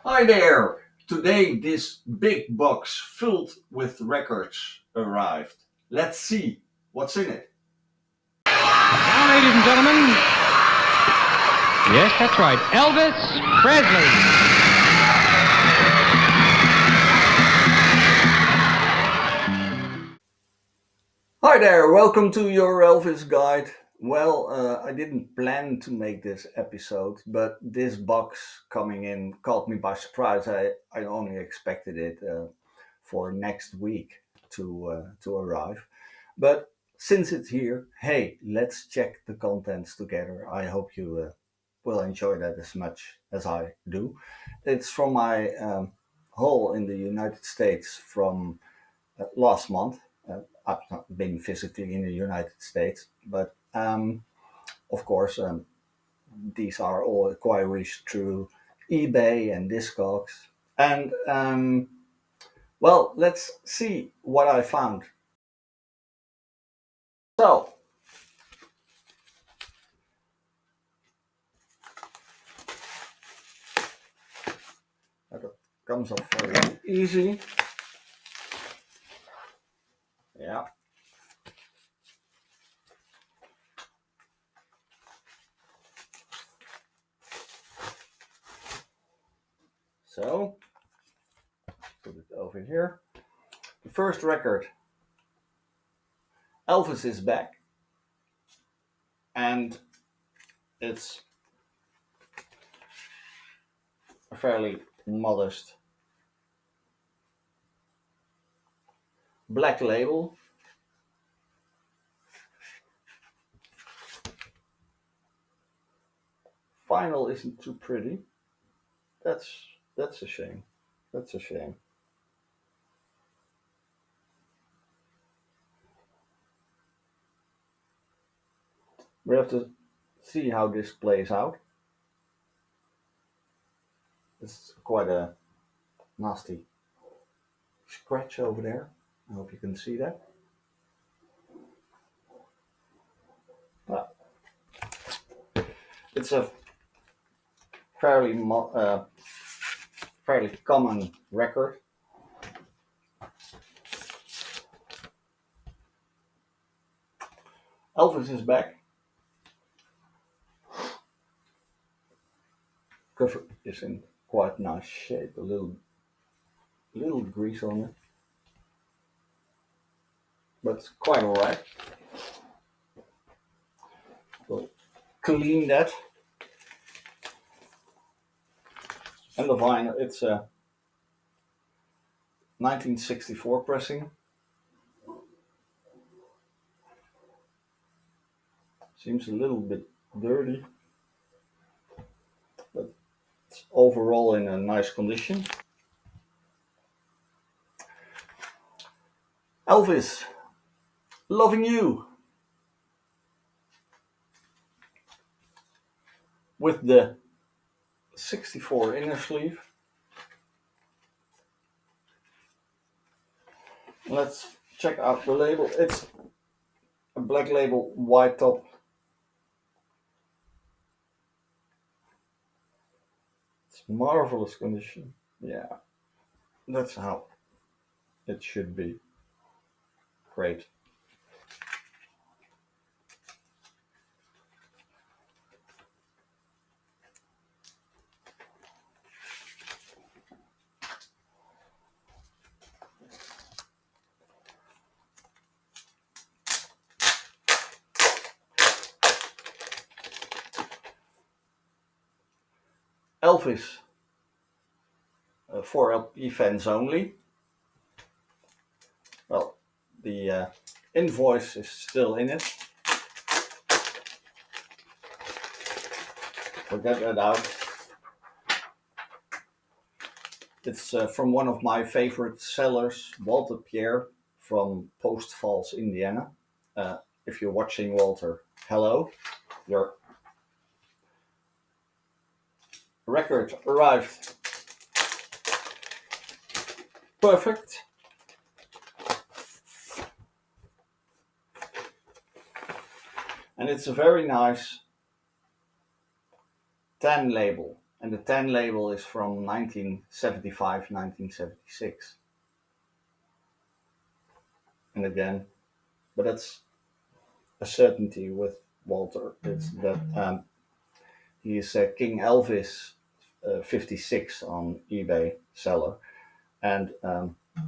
Hi there! Today this big box filled with records arrived. Let's see what's in it. Now, ladies and gentlemen, yes, that's right, Elvis Presley. Hi there, welcome to Your Elvis Guide. I didn't plan to make this episode, but this box coming in caught me by surprise. I only expected it for next week to arrive. But since it's here, hey, let's check the contents together. I hope you will enjoy that as much as I do. It's from my haul in the United States from last month. I've not been physically in the United States, but of course, these are all inquiries through eBay and Discogs. And let's see what I found. So, that comes off very easy. Yeah. So, put it over here. The first record, Elvis is back, and it's a fairly modest black label. Vinyl isn't too pretty. That's that's a shame. That's a shame. We have to see how this plays out. It's quite a nasty scratch over there. I hope you can see that. But it's a fairly common record. Elvis is back. Cover is in quite nice shape. A little grease on it, but it's quite alright. We'll clean that. And the vinyl, it's a 1964 pressing. Seems a little bit dirty, but it's overall in a nice condition. Elvis, loving you, with the 64 inner sleeve. Let's check out the label. It's a black label, white top. It's marvelous condition. Yeah, that's how it should be. Great. Elvis, for LP fans only. Well, the invoice is still in it. Forget that out. It's from one of my favorite sellers, Walter Pierre from Post Falls, Indiana. If you're watching, Walter, hello. Your record arrived perfect. And it's a very nice tan label. And the 10 label is from 1975, 1976. And again, but that's a certainty with Walter. It's that he is King Elvis 56 on eBay seller. And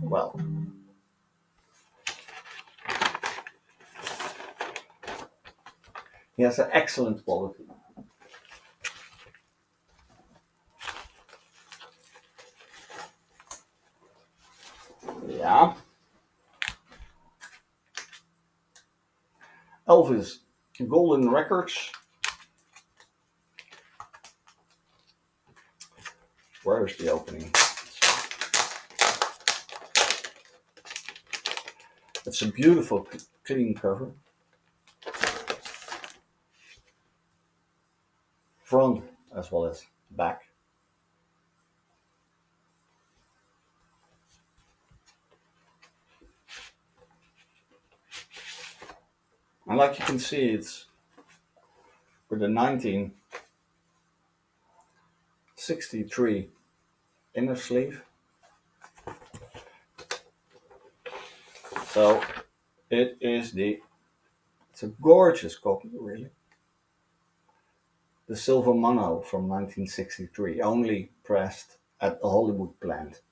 well, he has an excellent quality. Yeah. Elvis Golden Records. Where is the opening? It's a beautiful clean cover. Front as well as back. And like you can see, it's with the 1963 inner sleeve. So it's a gorgeous copy, really. The silver mono from 1963, only pressed at the Hollywood plant.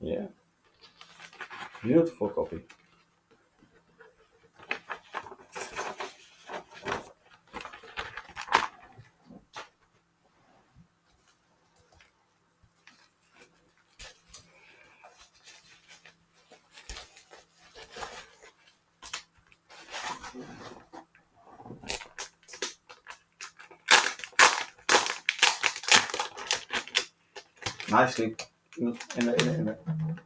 Yeah, beautiful copy. Nicely in a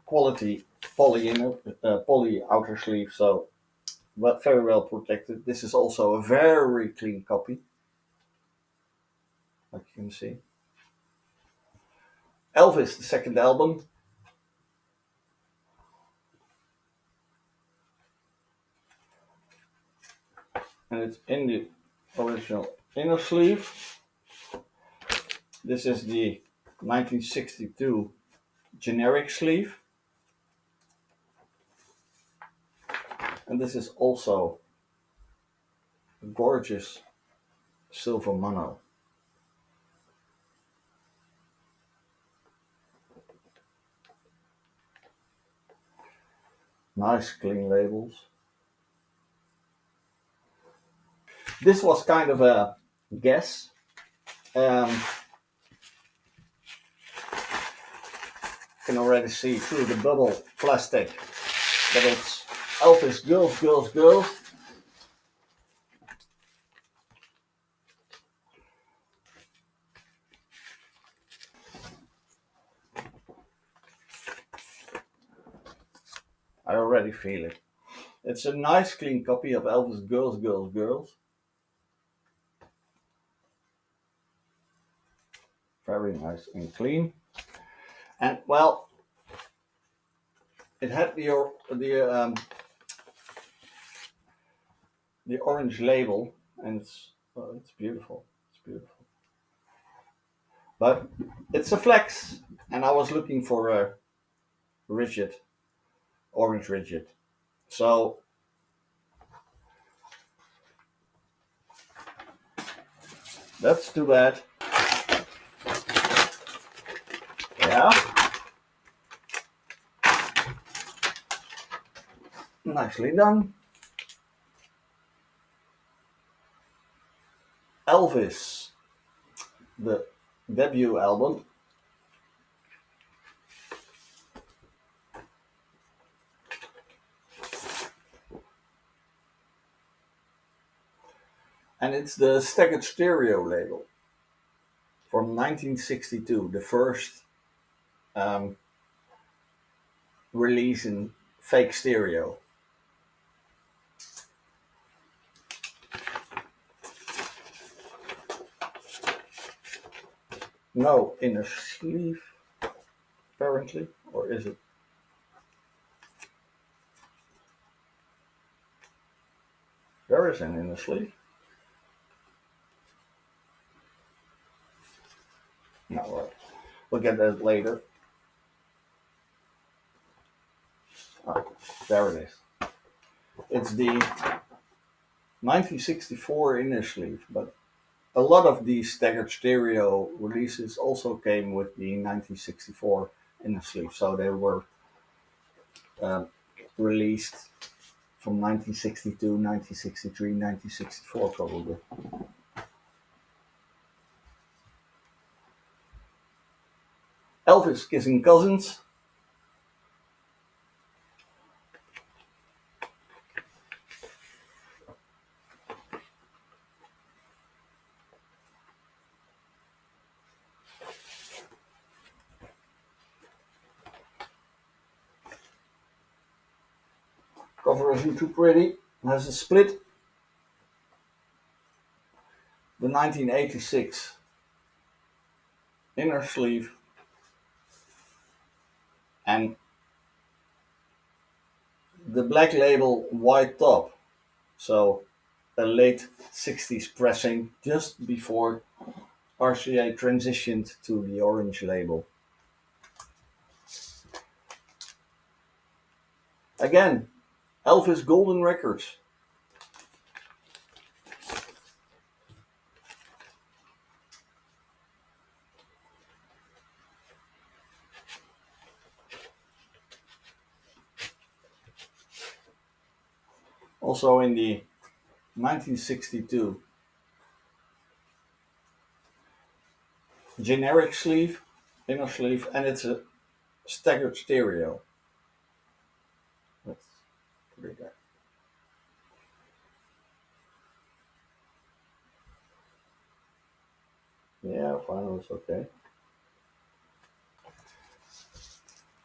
quality poly outer sleeve, so very well protected. This is also a very clean copy, like you can see. Elvis, the second album. And it's in the original inner sleeve. This is the 1962 generic sleeve. And this is also a gorgeous silver mono. Nice clean labels. This was kind of a guess. You can already see through the bubble plastic that it's Elvis Girls, Girls, Girls. I already feel it. It's a nice clean copy of Elvis Girls, Girls, Girls. Very nice and clean. And well, it had the orange label, and it's beautiful. It's beautiful. But it's a flex, and I was looking for a rigid, orange rigid. So that's too bad. Yeah. Nicely done. Elvis, the debut album. And it's the staggered stereo label from 1962, the first release in fake stereo. No inner sleeve, apparently, or is it? There is an inner sleeve. No, we'll get that later. Oh, there it is. It's the 1964 inner sleeve, but a lot of these staggered stereo releases also came with the 1964 inner sleeve, so they were um, released from 1962, 1963, 1964 probably. Elvis Kissing Cousins. Cover isn't too pretty. Has a split. The 1986 inner sleeve and the black label white top. So a late 60s pressing just before RCA transitioned to the orange label. Again, Elvis Golden Records. Also in the 1962 generic sleeve, inner sleeve, and it's a staggered stereo. Let's put it there. Yeah, final is okay.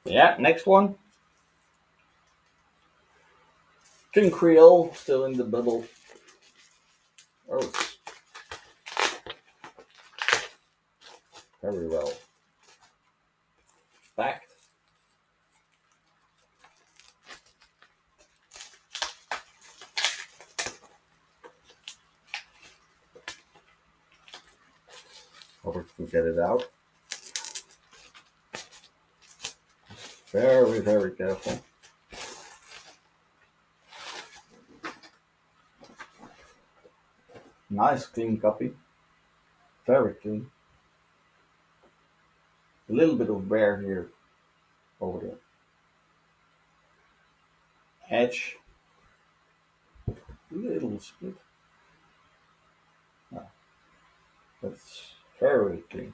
Yeah, next one. King Creole, still in the bubble. Oh, it's very well packed. Hope we can get it out. Very, very careful. Nice clean copy. Very clean. A little bit of wear here over the edge. Little split. No, that's very clean.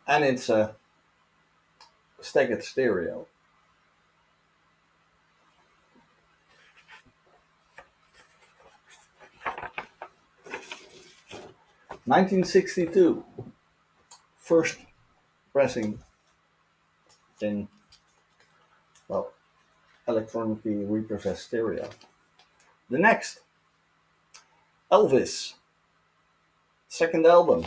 And it's a staggered stereo. (1962) first pressing in, well, electronically reprocessed stereo. The next, Elvis, second album.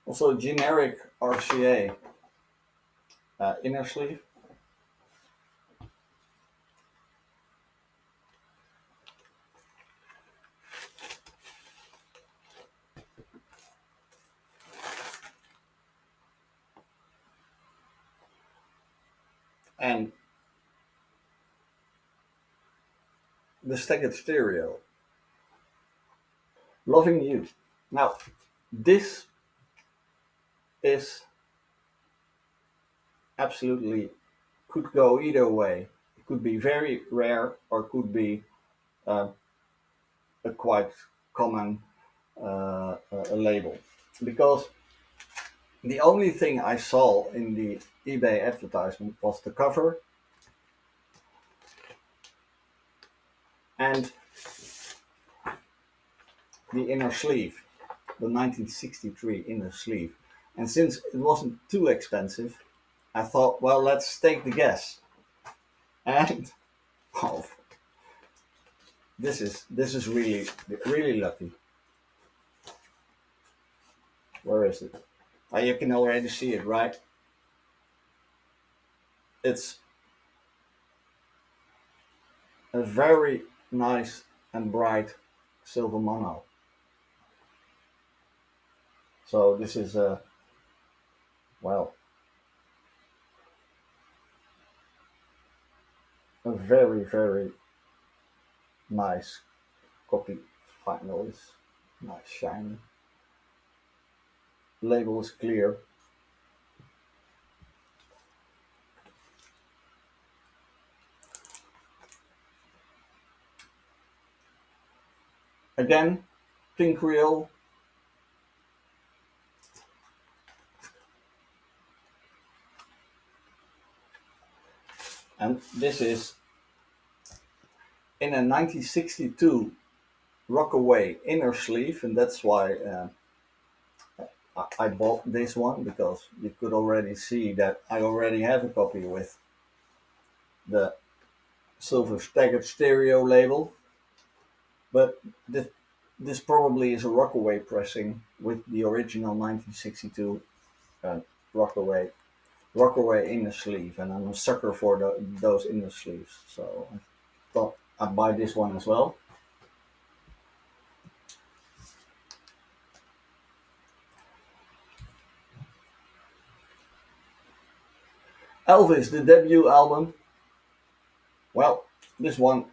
Also generic RCA inner sleeve. And the staggered stereo. Loving You. Now, this is absolutely could go either way. It could be very rare or could be uh, a quite common label. Because the only thing I saw in the eBay advertisement was the cover and the inner sleeve, the 1963 inner sleeve. And since it wasn't too expensive, I thought, well, let's take the guess. And oh, this is really lucky. Where is it? Oh, you can already see it, right? It's a very nice and bright silver mono. So this is a, well, a very nice copy. Vinyl is nice, shiny. Label is clear. Again, pink reel. And this is in a 1962 Rockaway inner sleeve, and that's why I bought this one, because you could already see that I already have a copy with the silver staggered stereo label. But this probably is a Rockaway pressing with the original 1962 uh, Rockaway inner sleeve, and I'm a sucker for those inner sleeves, so I thought I'd buy this one as well. Elvis, the debut album. Well, this one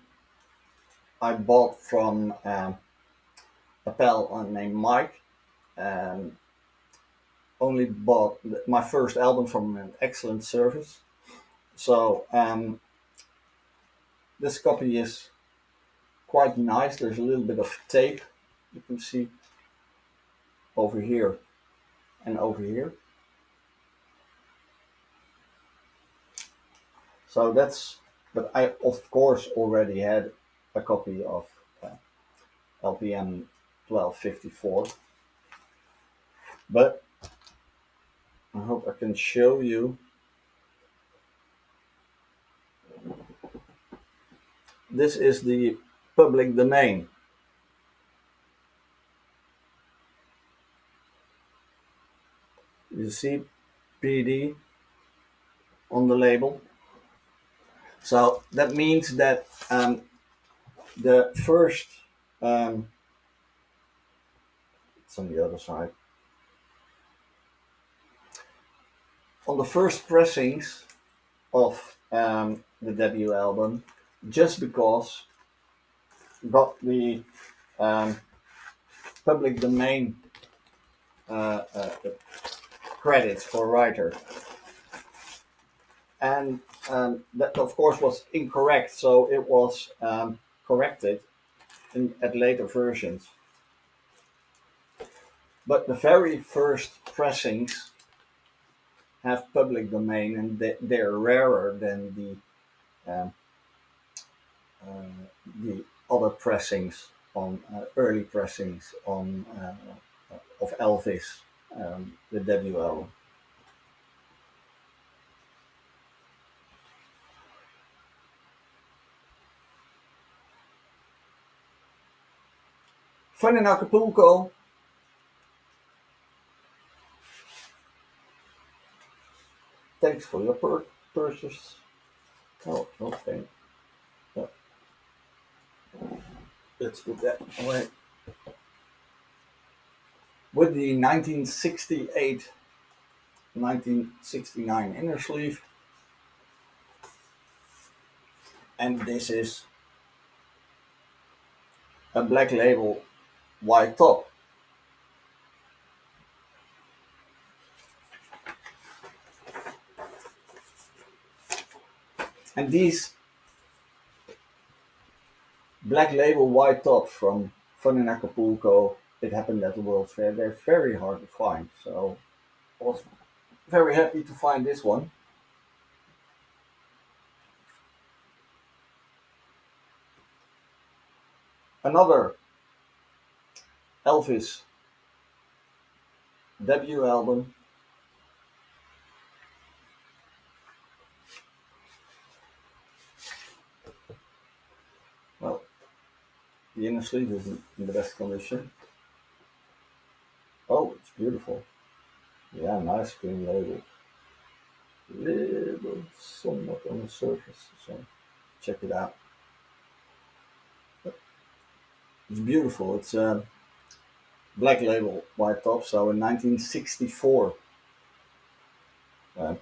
I bought from a pal named Mike, and only bought my first album from an excellent service. So this copy is quite nice. There's a little bit of tape you can see over here and over here. So that's, but I of course already had a copy of LPM 1254. But I hope I can show you. This is the public domain. You see PD on the label. So that means that the first, um, it's on the other side. On the first pressings of the debut album, just because got the um, public domain uh, uh, credits for writer, and that of course was incorrect, so it was corrected at later versions. But the very first pressings have public domain, and they're rarer than um, the other pressings on early pressings on of Elvis, the debut album. Fun in Acapulco. Thanks for your purchase. Oh, okay. Yeah, let's put that away. With the 1968 1969 inner sleeve, and this is a black label white top. And these black label white tops from Fun in Acapulco, It Happened at the World's Fair, they're very hard to find. So I was very happy to find this one. Another Elvis debut album. Well, the inner sleeve isn't in the best condition. Oh, it's beautiful. Yeah, nice green label. little somewhat on the surface, so check it out. It's beautiful. It's a black label, white top, so in 1964 uh,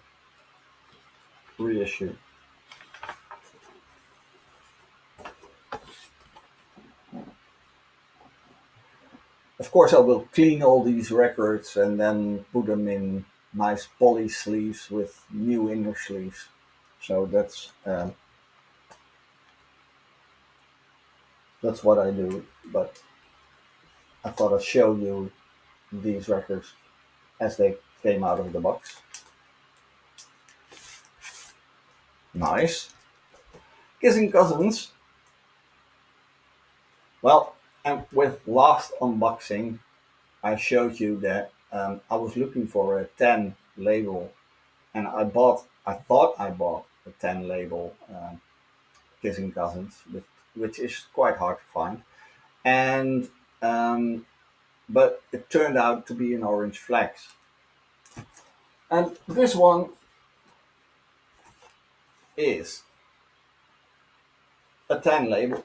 reissue. Of course, I will clean all these records and then put them in nice poly sleeves with new inner sleeves. So that's what I do. But I thought I'd show you these records as they came out of the box. Nice. Kissing Cousins. Well, and with last unboxing, I showed you that I was looking for a 10 label, and I thought I bought a 10 label Kissing Cousins, which is quite hard to find. And but it turned out to be an orange flex. And this one is a 10 label.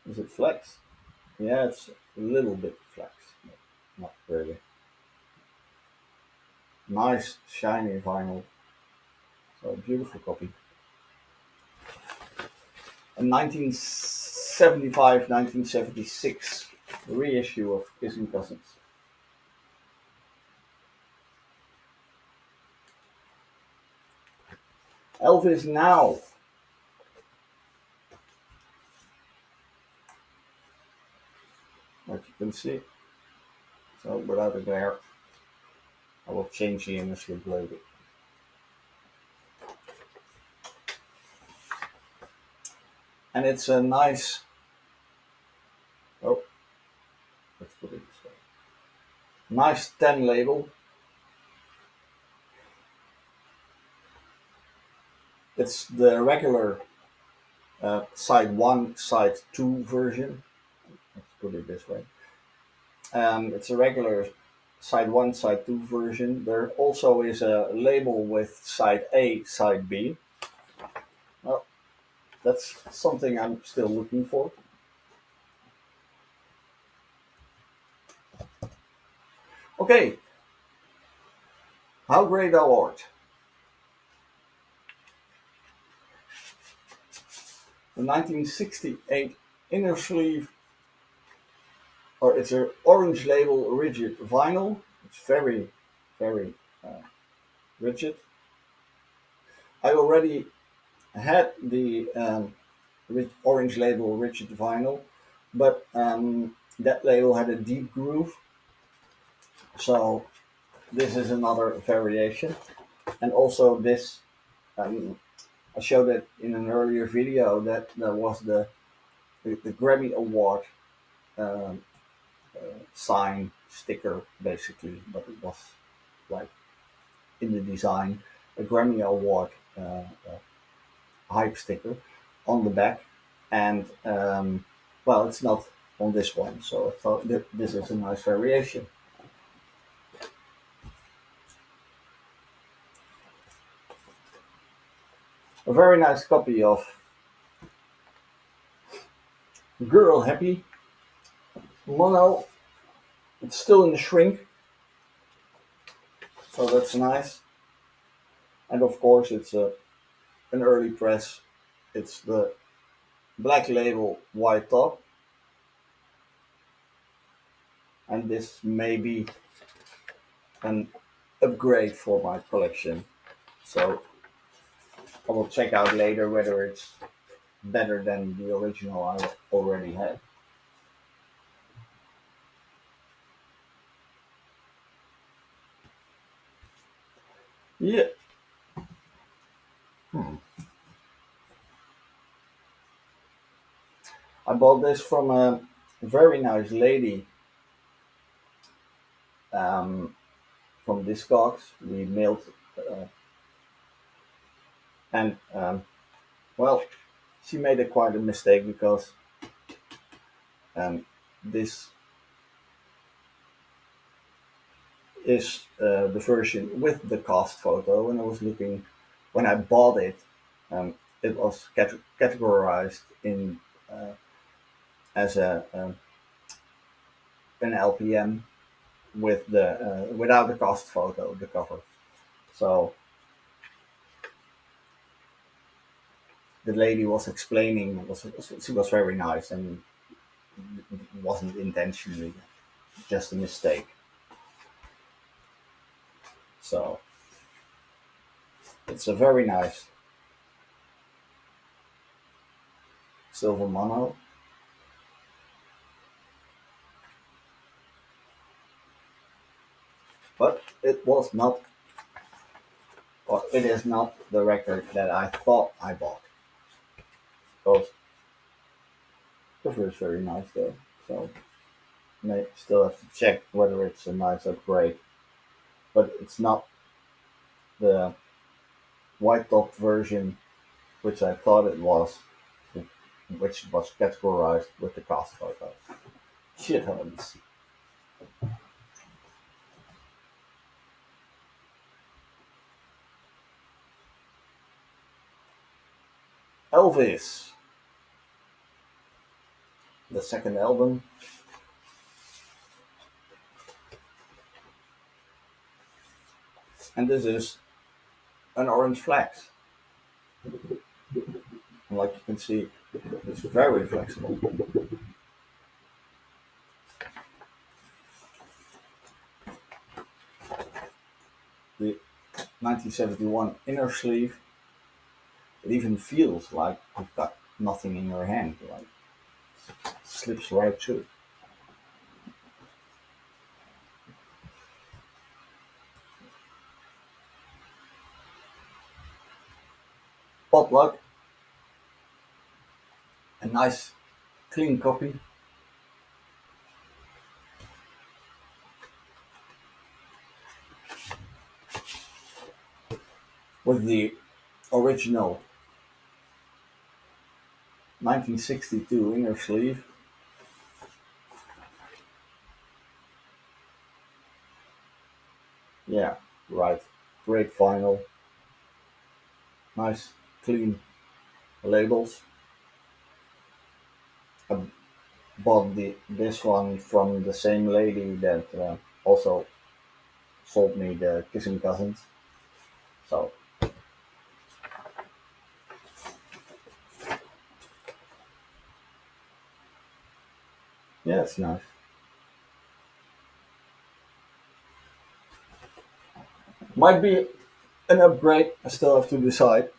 Is it flex? Yeah, it's a little bit flex, but not really. Nice shiny vinyl. So a beautiful copy. A 1975, 1976 reissue of Kissing Cousins. Elvis Now. As you can see. So without a glare, I will change the image a little bit. And it's a nice, oh, let's put it this way. Nice 10 label. It's the regular side 1, side 2 version. Let's put it this way. It's a regular side 1, side 2 version. There also is a label with side A, side B. Well, that's something I'm still looking for. Okay, how great thou art. The 1968 inner sleeve, or it's an orange label rigid vinyl. It's very, very rigid. I already had the orange label rigid vinyl, but that label had a deep groove. So this is another variation. And also this, I showed it in an earlier video that there was the Grammy Award um, sign sticker basically, but it was like in the design a Grammy Award hype sticker on the back, and well, it's not on this one, so I thought that this is a nice variation. A very nice copy of Girl Happy mono. It's still in the shrink, so that's nice. And of course, it's an early press. It's the black label white top, and this may be an upgrade for my collection. So I will check out later whether it's better than the original I already had. Yeah. Hmm. I bought this from a very nice lady um, from Discogs. We mailed, uh, and well, she made quite a mistake because um, this is the version with the cast photo. And I was looking when I bought it. Um, it was categorized in as an LPM with the without the cast photo, the cover. So the lady was explaining. She was very nice, and it wasn't intentionally, just a mistake. So it's a very nice silver mono, but it was not, or it is not the record that I thought I bought. Because the cover is very nice though, so may still have to check whether it's a nice upgrade. But it's not the white top version, which I thought it was, which was categorized with the cast photo. Shit happens. Elvis, the second album, and this is an orange flex. And like you can see, it's very flexible. The 1971 inner sleeve, it even feels like you've got nothing in your hand, like slips right through. Potluck, a nice clean copy with the original 1962 inner sleeve. Yeah, right. Great vinyl, nice clean labels. I bought this one from the same lady that also sold me the Kissing Cousins. So yeah, it's nice. Might be an upgrade. I still have to decide.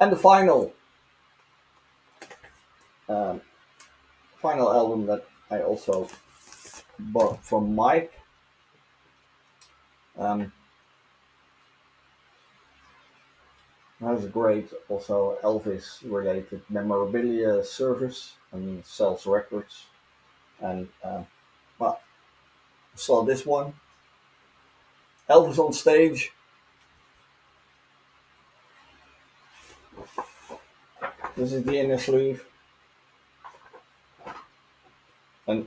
And the um, final album that I also bought from Mike. Um, has a great also Elvis related memorabilia service and sells records. And well, I saw this one, Elvis on stage. This is the inner sleeve, and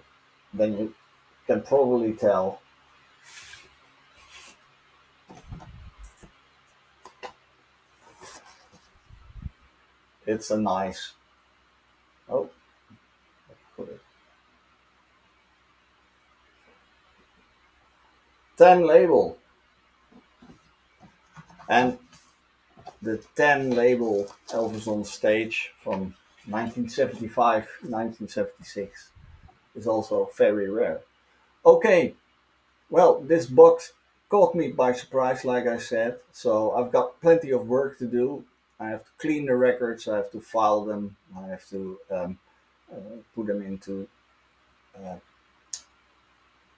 then you can probably tell it's a nice. Oh, put it 10 label, and the 10 label Elvis on stage from 1975, 1976 is also very rare. Okay, well, this box caught me by surprise, like I said. So I've got plenty of work to do. I have to clean the records, I have to file them, I have to put them into uh,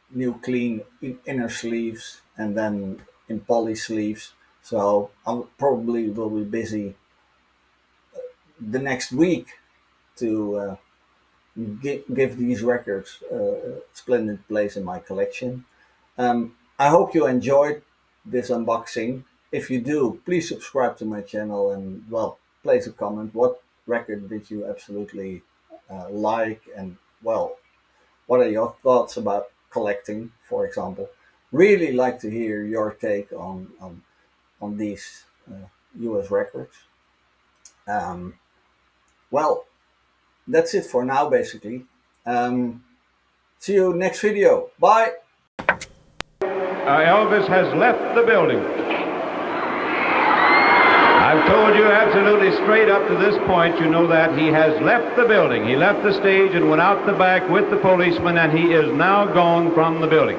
new clean inner sleeves and then in poly sleeves. So I probably will be busy the next week to give these records a splendid place in my collection. I hope you enjoyed this unboxing. If you do, please subscribe to my channel and, well, place a comment. What record did you absolutely like? And, well, what are your thoughts about collecting, for example. Really like to hear your take on these US records. Um, well, that's it for now, basically. See you next video. Bye. Elvis has left the building. I've told you absolutely straight up to this point, you know that he has left the building. He left the stage and went out the back with the policeman, and he is now gone from the building.